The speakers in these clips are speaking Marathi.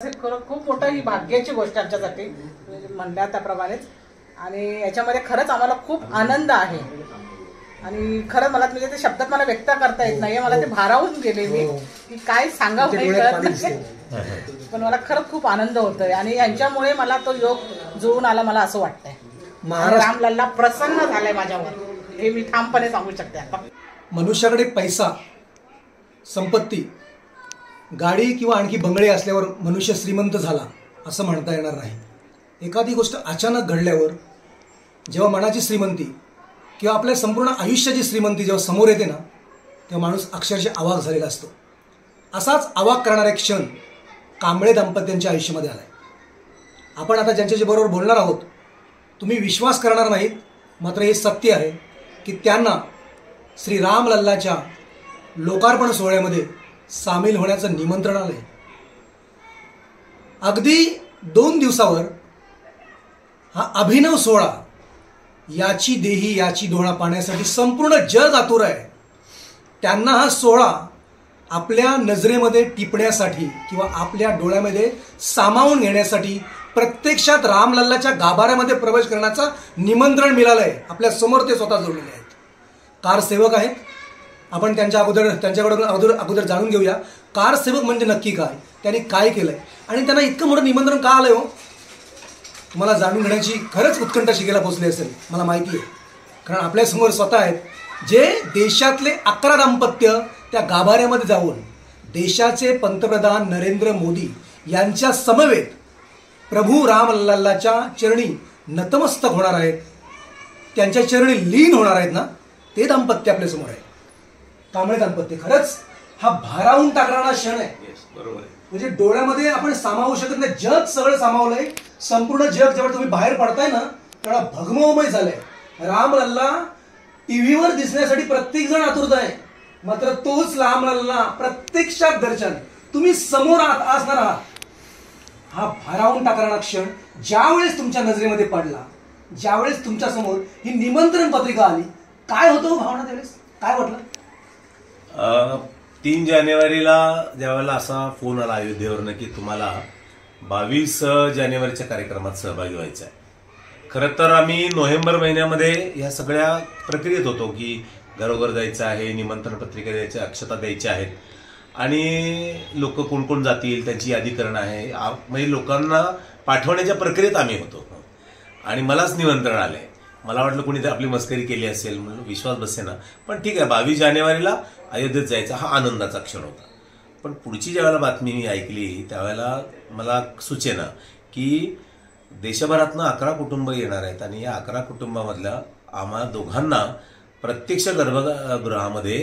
खरं खूप मोठं ही भाग्याची गोष्ट आमच्यासाठी म्हणल्या त्याप्रमाणेच आणि याच्यामध्ये खरंच आम्हाला खूप आनंद आहे आणि खरं मला म्हणजे ते शब्दात मला व्यक्त करता येत नाहीये. मला ते भारावून गेले मी की काय सांगावं नाही कळत नाही. पण मला खरंच खूप आनंद होतोय आणि यांच्यामुळे मला तो योग जुळून आला मला असं वाटतंय. रामलल्ला प्रसन्न झालाय माझ्यावर हे मी ठामपणे सांगू शकते. आता मनुष्याकडे पैसा संपत्ती गाडी किंवा आणखी बंगले असल्यावर मनुष्य श्रीमंत झाला असं म्हणता येणार नाही. एखादी गोष्ट अचानक घडल्यावर जेव्हा मनाची श्रीमंती किंवा आपल्या संपूर्ण आयुष्याची श्रीमंती जेव्हा समोर येते ना तेव्हा माणूस अक्षरशः अवाक झालेला असतो. असाच अवाक करणारा एक क्षण कांबळे दाम्पत्यांच्या आयुष्यामध्ये आलाय. आपण आता ज्यांच्याशी बरोबर बोलणार आहोत तुम्ही विश्वास करणार नाहीत, मात्र हे सत्य आहे की त्यांना श्री रामलल्लाच्या लोकार्पण सोहळ्यामध्ये सामील होण्याचं निमंत्रण आलंय. अगदी 2 दिवसावर हा अभिनव सोहळा याची देही याची डोळा पाहण्यासाठी संपूर्ण जग आतुर आहे. त्यांना हा सोहळा आपल्या नजरेमध्ये टिपण्यासाठी किंवा आपल्या डोळ्यामध्ये सामावून घेण्यासाठी प्रत्यक्षात रामलल्लाच्या गाभाऱ्यामध्ये प्रवेश करण्याचं निमंत्रण मिळालंय. आपल्या समोर ते स्वतः जोडलेले आहेत. कार सेवक आहेत. आपण त्यांच्याकडून अगोदर जाणून घेऊया कार सेवक म्हणजे नक्की काय, त्यांनी काय केलंय आणि त्यांना इतकं मोठं निमंत्रण का आलंय. हो, तुम्हाला जाणून घेण्याची खरंच उत्कंठा शिकेला पोचली असेल मला माहिती आहे. कारण आपल्यासमोर स्वतः आहेत जे देशातले 11 दाम्पत्य त्या गाभाऱ्यामध्ये जाऊन देशाचे पंतप्रधान नरेंद्र मोदी यांच्या समवेत प्रभू रामलल्लाच्या चरणी नतमस्तक होणार आहेत, त्यांच्या चरणी लीन होणार आहेत ना, ते दाम्पत्य आपल्यासमोर आहे. कांबळे दाम्पत्य खरंच हा भारावून टाकणारा क्षण आहे. बरोबर आहे. म्हणजे डोळ्यामध्ये आपण सामावू शकत नाही. जग सगळं सामावलंय. संपूर्ण जग जेव्हा तुम्ही बाहेर पडताय ना तेव्हा भगमोमय झालंय. रामलल्ला टीव्हीवर दिसण्यासाठी प्रत्येक जण आतुरत आहे, मात्र तोच रामलल्ला प्रत्यक्षात दर्शन तुम्ही समोर असणार आहात. हा भारावून टाकणारा क्षण ज्यावेळेस तुमच्या नजरेमध्ये पडला, ज्यावेळेस तुमच्या समोर ही निमंत्रण पत्रिका आली, काय होतं भावना त्यावेळेस, काय वाटलं? 3 जानेवारीला ज्यावेळेला असा फोन आला अयोध्येवरनं की तुम्हाला 22 जानेवारीच्या कार्यक्रमात सहभागी व्हायचं आहे. खरं तर आम्ही नोव्हेंबर महिन्यामध्ये ह्या सगळ्या प्रक्रियेत होतो की घरोघर जायचं आहे, निमंत्रण पत्रिका द्यायच्या, अक्षता द्यायच्या आहेत आणि लोक कोण कोण जातील त्यांची यादी करणं आहे. म्हणजे लोकांना पाठवण्याच्या प्रक्रियेत आम्ही होतो आणि मलाच निमंत्रण आलंय. मला वाटलं कोणी आपली मस्करी केली असेल म्हणून विश्वास बसेना. पण ठीक आहे, 22 जानेवारीला अयोध्येत जायचा हा आनंदाचा क्षण होता. पण पुढची ज्यावेळेला बातमी मी ऐकली त्यावेळेला मला सुचेना की देशभरातनं 11 कुटुंब येणार आहेत आणि या 11 कुटुंबामधल्या आम्हा दोघांना प्रत्यक्ष गर्भगृहामध्ये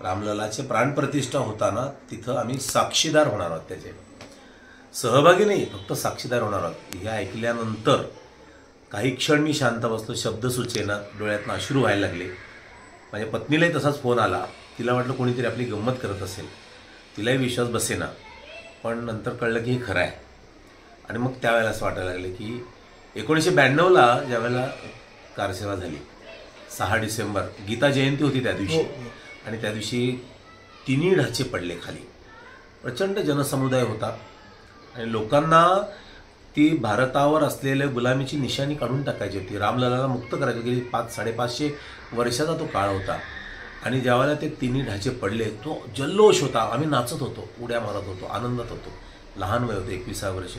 रामलल्लाचे प्राणप्रतिष्ठा होताना तिथं आम्ही साक्षीदार होणार आहोत. त्याचे सहभागी नाही, फक्त साक्षीदार होणार आहोत. हे ऐकल्यानंतर काही क्षण मी शांत बसलो. शब्द सुचेना, डोळ्यातनं अश्रू व्हायला लागले. माझ्या पत्नीलाही तसाच फोन आला. तिला वाटलं कोणीतरी आपली गंमत करत असेल, तिलाही विश्वास बसेना. पण नंतर कळलं की हे खरं आहे. आणि मग त्यावेळेला असं वाटायला लागलं की 1992ला ज्यावेळेला कारसेवा झाली 6 डिसेंबर गीता जयंती होती त्या दिवशी आणि त्या दिवशी 3 ढाचे पडले खाली. प्रचंड जनसमुदाय होता आणि लोकांना ती भारतावर असलेल्या गुलामीची निशाणी काढून टाकायची होती. रामलल्लाला मुक्त करायची होती. 500-550 वर्षाचा तो काळ होता आणि ज्यावेळेला ते 3 ढाचे पडले तो जल्लोष होता. आम्ही नाचत होतो, उड्या मारत होतो, आनंदात होतो. लहान वय होतं, 21 वर्ष.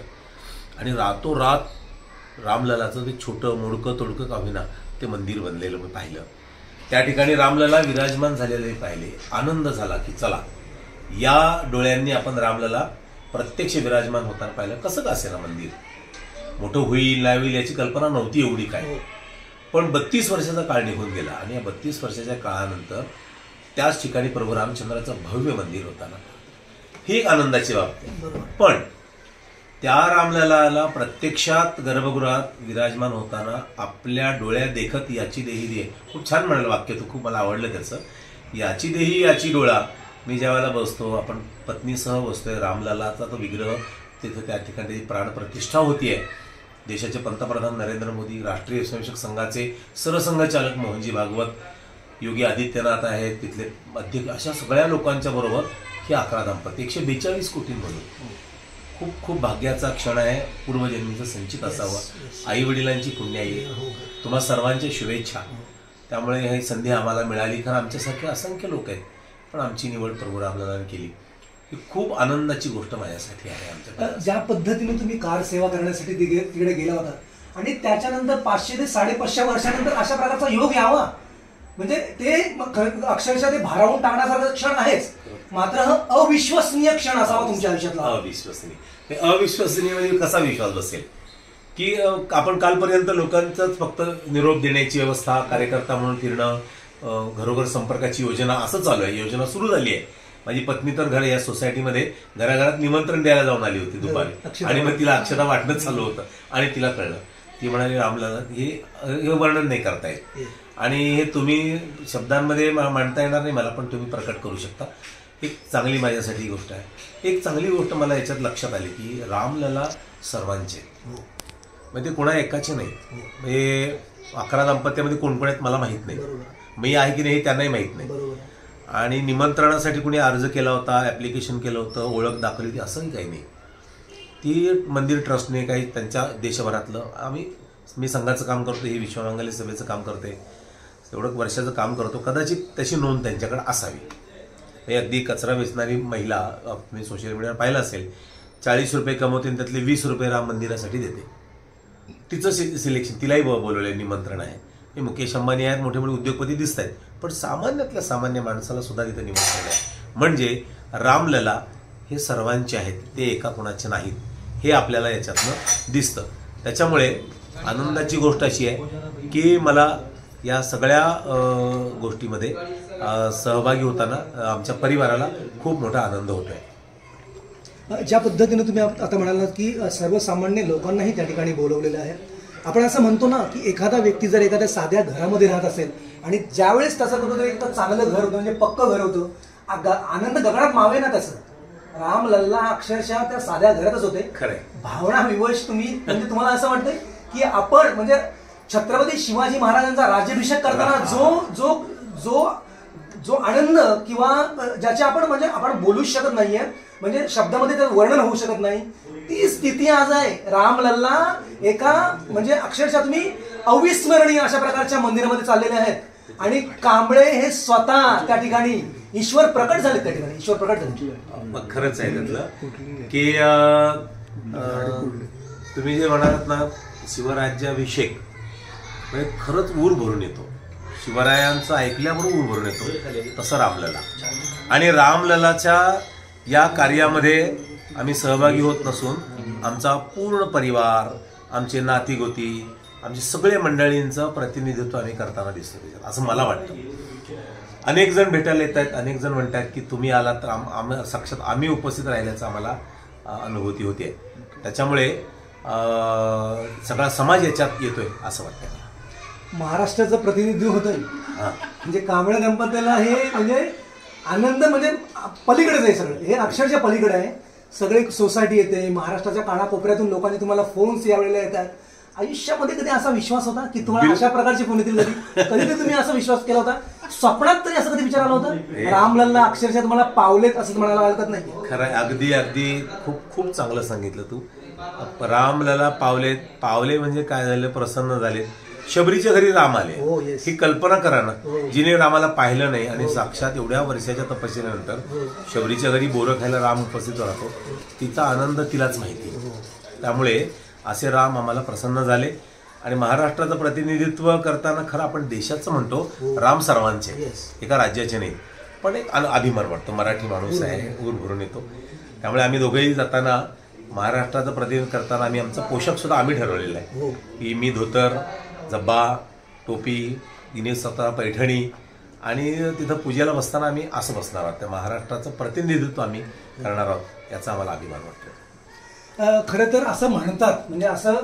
आणि रातोरात रामलल्लाचं ते छोटं मोडकं तोडकं का होईना ते मंदिर बनलेलं मी पाहिलं. त्या ठिकाणी रामलल्ला विराजमान झालेले पाहिले. आनंद झाला की चला या डोळ्यांनी आपण रामलल्ला प्रत्यक्ष विराजमान होताना पाहिलं. कसं का असेना मंदिर मोठं होईल नाही होईल याची कल्पना नव्हती एवढी काय. पण 32 वर्षाचा काळ निघून गेला आणि या 32 वर्षाच्या काळानंतर त्याच ठिकाणी प्रभू रामचंद्राचं भव्य मंदिर होताना ही एक आनंदाची बाब. पण त्या रामलल्लाला प्रत्यक्षात गर्भगृहात विराजमान होताना आपल्या डोळ्यात देखत याची देही दे. खूप छान म्हणाल वाक्य, तो खूप मला आवडलं त्याचं. याची देही याची डोळा. मी ज्यावेळेला बसतो, आपण पत्नीसह बसतोय, रामलल्लाचा तो विग्रह तिथं त्या ठिकाणी त्याची प्राणप्रतिष्ठा होतीये. देशाचे पंतप्रधान नरेंद्र मोदी, राष्ट्रीय स्वयंसेवक संघाचे सरसंघचालक मोहनजी भागवत, योगी आदित्यनाथ आहेत तिथले अध्यक्ष, अशा सगळ्या लोकांच्या बरोबर ही 11 दाम्पत्य 142 कोटींमधून खूप खूप भाग्याचा क्षण आहे, पूर्वजन्मीचं संचित असावं, आई वडिलांची पुण्याई, तुम्हा सर्वांच्या शुभेच्छा. त्यामुळे ही संधी आम्हाला मिळाली. कारण आमच्यासारखे असंख्य लोक आहेत, पण आमची निवड प्रभू रामलल्लाने केली. ही खूप आनंदाची गोष्ट माझ्यासाठी आहे. आमच्या ज्या पद्धतीने तुम्ही कार सेवा करण्यासाठी तिकडे गेला होता आणि त्याच्यानंतर 500 ते 550 वर्षानंतर अशा प्रकारचा योग यावा, म्हणजे ते अक्षरशः ते भारावून टाकण्यासारखा क्षण आहेच, मात्र हा अविश्वसनीय क्षण असावा तुमच्या आयुष्यातला. अविश्वसनीय. अविश्वसनीय म्हणजे कसा विश्वास बसेल की आपण कालपर्यंत लोकांचाच फक्त निरोप देण्याची व्यवस्था, कार्यकर्ता म्हणून फिरणं, घरोघर संपर्काची योजना असं चालू आहे. योजना सुरू झाली आहे. माझी पत्नी तर घर या सोसायटीमध्ये घराघरात निमंत्रण द्यायला जाऊन आली होती दुपारी, आणि मग तिला अक्षता वाटणंच चालू होतं. आणि तिला कळलं, ती म्हणाली रामलल्ला हे वर्णन नाही करता येत, आणि हे तुम्ही शब्दांमध्ये मांडता येणार नाही मला, पण तुम्ही प्रकट करू शकता. एक चांगली माझ्यासाठी गोष्ट आहे. एक चांगली गोष्ट मला याच्यात लक्षात आली की रामलल्ला सर्वांचे, म्हणजे कोणा एकाचे नाही. म्हणजे 11 दाम्पत्यामध्ये कोण कोण आहेत मला माहित नाही, मी आहे की नाही हे त्यांनाही माहित नाही. आणि निमंत्रणासाठी कुणी अर्ज केला होता, ऍप्लिकेशन केलं होतं, ओळख दाखवली होती, असंही काही नाही. ती मंदिर ट्रस्टने काही त्यांच्या देशभरातलं, मी संघाचं काम करतो, हे विश्वमंगली सभेचं काम करते, एवढं वर्षाचं काम करतो, कदाचित तशी नोंद त्यांच्याकडे असावी. हे अगदी कचरा वेचणारी महिला, मी सोशल मीडियावर पाहिलं असेल, 40 रुपये कमवते आणि त्यातले 20 रुपये राम मंदिरासाठी देते. तिचं सिलेक्शन, तिलाही बोलवलंय, निमंत्रण आहे. हे मुकेश अंबानी आहेत, मोठे मोठे उद्योगपती दिसत आहेत, पण सामान्यातल्या सामान्य माणसाला सुद्धा तिथं निमंत्रण आहे. म्हणजे रामलल्ला हे सर्वांचे आहेत, ते एका कोणाचे नाहीत, हे आपल्याला याच्यातनं दिसतं. त्याच्यामुळे आनंदाची गोष्ट अशी आहे की मला या सगळ्या गोष्टीमध्ये सहभागी होताना आमच्या परिवाराला खूप मोठा आनंद होतोय. ज्या पद्धतीने तुम्ही आता म्हणालात की सर्वसामान्य लोकांनाही त्या ठिकाणी बोलवलेलं आहे, आपण असं म्हणतो ना की एखादा व्यक्ती जर एखाद्या साध्या घरामध्ये राहत असेल आणि ज्यावेळेस त्याचं कुठं एक चांगलं घर होतं, म्हणजे पक्क घर होतं, आनंद गगनात मावे ना त्याचं. रामलल्ला अक्षरशः त्या साध्या घरातच होते. खरंय. भावना विवश तुम्ही, म्हणजे तुम्हाला असं वाटतंय की आपण म्हणजे छत्रपती शिवाजी महाराजांचा राज्याभिषेक करताना जो आनंद किंवा ज्याचे आपण बोलूच शकत नाहीये, म्हणजे शब्दामध्ये त्याचं वर्णन होऊ शकत नाही, ती स्थिती आज आहे. रामलल्ला एका म्हणजे अक्षरशः तुम्ही अविस्मरणीय अशा प्रकारच्या मंदिरामध्ये चाललेले आहेत, आणि कांबळे हे स्वतः त्या ठिकाणी ईश्वर प्रकट झाले, त्या ठिकाणी ईश्वर प्रकट झाले. मग खरंच आहे त्यातलं की तुम्ही जे म्हणालात ना शिवराज्याभिषेक, म्हणजे खरंच ऊर भरून येतो. शिवरायांचं ऐकल्याबरोबर ऊर भरून येतो, तसं रामलल्ला. आणि रामलल्लाच्या या कार्यामध्ये आम्ही सहभागी होत नसून आमचा पूर्ण परिवार, आमचे नातीगोती, आमचे सगळे मंडळींचं प्रतिनिधित्व आम्ही करताना दिसतो, असं मला वाटतं. अनेक जण भेटायला येत आहेत, अनेक जण म्हणतात की तुम्ही आलात तर साक्षात आम्ही उपस्थित राहिल्याचा आम्हाला अनुभूती होते. त्याच्यामुळे सगळा समाज याच्यात येतोय असं वाटतं. महाराष्ट्राचं प्रतिनिधित्व होतंय, म्हणजे कांबळे दंपतीला हे म्हणजे आनंद म्हणजे पलीकडेच आहे सगळं, हे अक्षरशः पलीकडे आहे. सगळे सोसायटी येते, महाराष्ट्राच्या कानाकोपऱ्यातून लोकांनी तुम्हाला फोन्स यावेळेला येतात. आयुष्यामध्ये कधी असा विश्वास होता की तुम्हाला अशा प्रकारची फोन येतील? कधी तुम्ही असा विश्वास केला होता? स्वप्नात तरी असं कधी विचार आला होता? रामलल्ला अक्षरशः तुम्हाला पावलेत असं म्हणायला हरकत नाही. खरं, अगदी अगदी खूप खूप चांगलं सांगितलं तू. रामलल्ला पावले म्हणजे काय झालं, प्रसन्न झाले. शबरीच्या घरी राम आले, ही कल्पना करा ना. जिने रामाला पाहिलं नाही आणि साक्षात एवढ्या वर्षाच्या तपस्येनंतर शबरीच्या घरी बोरं खायला राम उपस्थित राहतो, तिचा आनंद तिलाच माहिती. त्यामुळे असे राम आम्हाला प्रसन्न झाले. आणि महाराष्ट्राचं प्रतिनिधित्व करताना खरं आपण देशाचं म्हणतो, राम सर्वांचे, एका राज्याचे नाही, पण एक अभिमान वाटतो. मराठी माणूस आहे, ऊर भरून येतो. त्यामुळे आम्ही दोघेही जाताना महाराष्ट्राचं प्रतिनिधित्व करताना आम्ही आमचं पोशाख सुद्धा आम्ही ठरवलेलं आहे की मी धोतर, जब्बा, टोपी, दिनेश स्वतः पैठणी, आणि तिथं पूजेला बसताना आम्ही असं बसणार आहोत. त्या महाराष्ट्राचं प्रतिनिधित्व आम्ही करणार आहोत, याचा आम्हाला अभिमान वाटतो. खरं तर असं म्हणतात, म्हणजे असं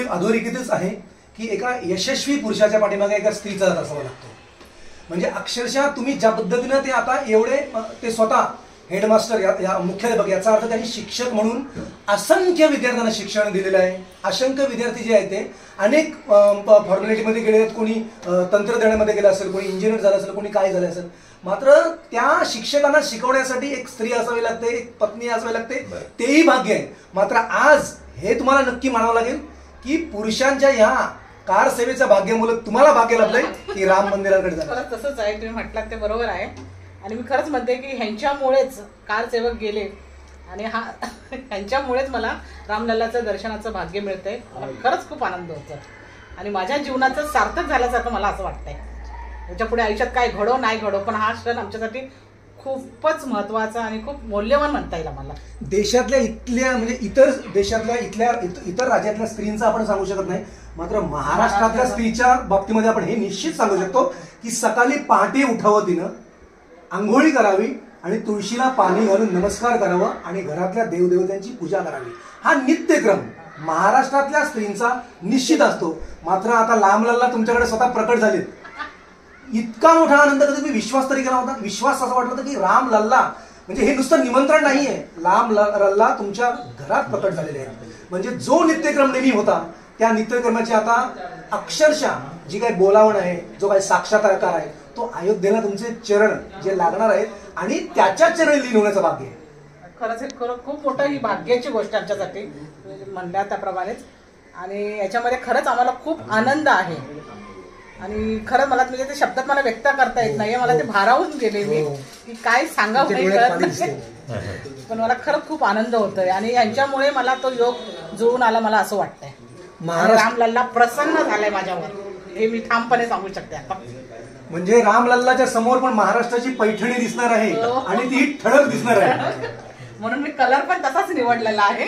अधोरेखितच आहे की एका यशस्वी पुरुषाच्या पाठीमागे एका स्त्रीचा हात असावा लागतो. म्हणजे अक्षरशः तुम्ही ज्या पद्धतीनं ते आता एवढे ते स्वतः हेडमास्टर या मुख्याध्यापक, याचा अर्थ त्यांनी शिक्षक म्हणून असंख्य विद्यार्थ्यांना शिक्षण दिलेलं आहे. असंख्य विद्यार्थी जे आहेत ते अनेक फॉर्मॅलिटीमध्ये गेले आहेत, कोणी तंत्रज्ञानामध्ये गेलं असेल, कोणी इंजिनियर झालं असेल, कोणी काय झालं असेल, मात्र त्या शिक्षकांना शिकवण्यासाठी एक स्त्री असावी लागते, एक पत्नी असावी लागते, तेही भाग्य आहे. मात्र आज हे तुम्हाला नक्की म्हणावं लागेल की पुरुषांच्या ह्या कार सेवेच्या भाग्यामुळे तुम्हाला भाग्य लाभलंय की राम मंदिराकडे जाणार. खरंच तसंच आहे, तुम्ही म्हटलात ते बरोबर आहे. आणि मी खरंच म्हणते की ह्यांच्यामुळेच कार सेवक गेले आणि ह्यांच्यामुळेच मला रामलल्लाचं दर्शनाचं भाग्य मिळतंय. मला खरंच खूप आनंद होतो आणि माझ्या जीवनाचं सार्थक झाल्यासारखं मला असं वाटतंय. त्याच्या पुढे आयुष्यात काय घडो नाही घडो, पण हा क्षण आमच्यासाठी खूपच महत्वाचा आणि खूप मौल्यवान म्हणता येईल आम्हाला. देशातल्या इथल्या म्हणजे इतर देशातल्या इतर राज्यातल्या स्त्रींचा आपण सांगू शकत नाही, मात्र महाराष्ट्रातल्या स्त्रीच्या बाबतीमध्ये आपण हे निश्चित सांगू शकतो की सकाळी पहाटे उठावं, तिनं आंघोळी करावी आणि तुळशीला पाणी घालून नमस्कार करावा आणि घरातल्या देवदेवतांची पूजा करावी. हा नित्यक्रम महाराष्ट्रातल्या स्त्रींचा निश्चित असतो. मात्र आता लांबलल्ला तुमच्याकडे स्वतः प्रकट झालेत. इतका मोठा आनंद कधी तुम्ही विश्वास तरी केला होता? विश्वास असं वाटलं होतं की राम लल्ला म्हणजे हे नुसतं निमंत्रण नाहीये, राम लल्ला तुमच्या घरात प्रकट झालेले आहे. म्हणजे जो नित्यक्रम नेहमी होता त्या नित्यक्रमाची आता अक्षरशः जी काही बोलावण आहे, जो काही साक्षात्कार आहे, तो अयोध्येला तुमचे चरण जे लागणार आहेत आणि त्याच्या चरणी लीन होण्याचं भाग्य आहे. खरंच हे खूप मोठं ही भाग्याची गोष्ट आमच्यासाठी म्हणल्या त्याप्रमाणेच. आणि याच्यामध्ये खरंच आम्हाला खूप आनंद आहे आणि खरंच मला म्हणजे ते शब्दात मला व्यक्त करता येत नाहीये. मला ते भारावून गेले मी की काय सांगावं हे कळत नाही. पण मला खरंच खूप आनंद होतोय आणि यांच्यामुळे मला तो योग जुळून आला, मला असं वाटतंय. रामलल्ला प्रसन्न झालाय माझ्यावर, हे मी ठामपणे सांगू शकते आता. म्हणजे रामलल्लाच्या समोर पण महाराष्ट्राची पैठणी दिसणार आहे आणि ती ठळक दिसणार आहे. म्हणून मी कलर पण तसाच निवडलेला आहे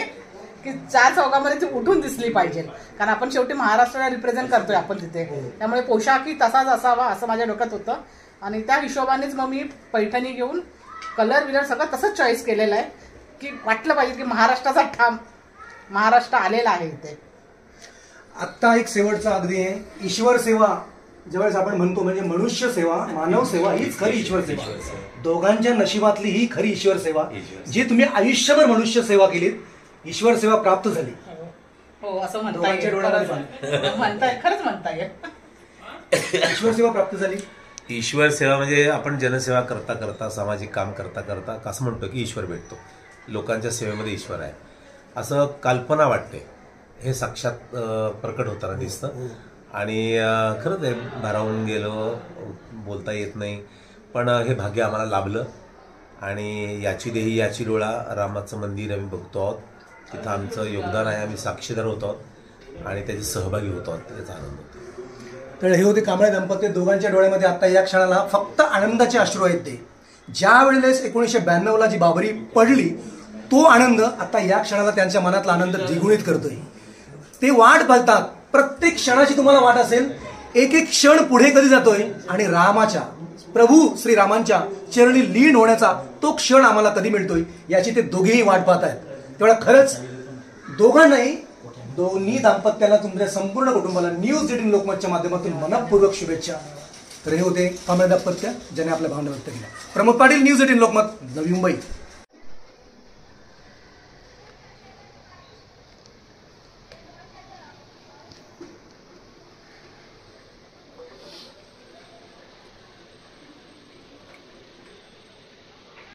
की 4 चौकामध्ये ती उठून दिसली पाहिजे, कारण आपण शेवटी महाराष्ट्राला रिप्रेझेंट करतोय आपण तिथे. त्यामुळे पोशाखही तसाच असावा असं माझ्या डोक्यात होतं आणि त्या हिशोबानेच मग मी पैठणी घेऊन कलर विलर सगळं तसंच चॉईस केलेलं आहे की वाटलं पाहिजे की महाराष्ट्राचा ठाम महाराष्ट्र आलेला आहे इथे. आत्ता एक शेवटचा अगदी आहे, ईश्वर सेवा ज्यावेळेस आपण म्हणतो म्हणजे मनुष्य सेवा, मानव सेवा हीच खरी ईश्वर सेवा. दोघांच्या नशिबातली ही खरी ईश्वर सेवा, जी तुम्ही आयुष्यभर मनुष्य सेवा केलीत, ईश्वर सेवा प्राप्त झाली. हो असं म्हणताय, खरंच म्हणताय. ईश्वर सेवा प्राप्त झाली. ईश्वर सेवा म्हणजे आपण जनसेवा करता करता, सामाजिक काम करता करता असं म्हणतो की ईश्वर भेटतो. लोकांच्या सेवेमध्ये ईश्वर आहे असं कल्पना वाटते. हे साक्षात प्रकट होताना दिसतं आणि खरंच आहे, भारावून गेलो, बोलता येत नाही, पण हे भाग्य आम्हाला लाभलं. आणि याची देही याची डोळा रामाचं मंदिर आम्ही बघतो आहोत, तिथं आमचं योगदान आहे, आम्ही साक्षीदार होतो आहोत आणि त्याचे सहभागी होतो आहोत, याचा आनंद होतो. तर हे होते कांबळे दाम्पत्य. दोघांच्या डोळ्यामध्ये आता या क्षणाला फक्त आनंदाचे अश्रू आहेत. ते ज्या वेळेस 1992ला जी बाबरी पडली, तो आनंद आता या क्षणाला त्यांच्या मनातला आनंद द्विगुणित करतोय. ते वाट पाहतात, प्रत्येक क्षणाची तुम्हाला वाट असेल, एक एक क्षण पुढे कधी जातोय आणि रामाच्या प्रभू श्रीरामांच्या चरणी लीन होण्याचा तो क्षण आम्हाला कधी मिळतोय याची ते दोघेही वाट पाहत आहेत. तेवढा खरंच दोघांनाही, दोन्ही दाम्पत्याला, तुमच्या संपूर्ण कुटुंबाला न्यूज 18 लोकमतच्या माध्यमातून मनपूर्वक शुभेच्छा. तर हे होते कांबळे दाम्पत्य ज्याने आपल्या भावना व्यक्त केल्या. प्रमोद पाटील, न्यूज 18 लोकमत, नवी मुंबई.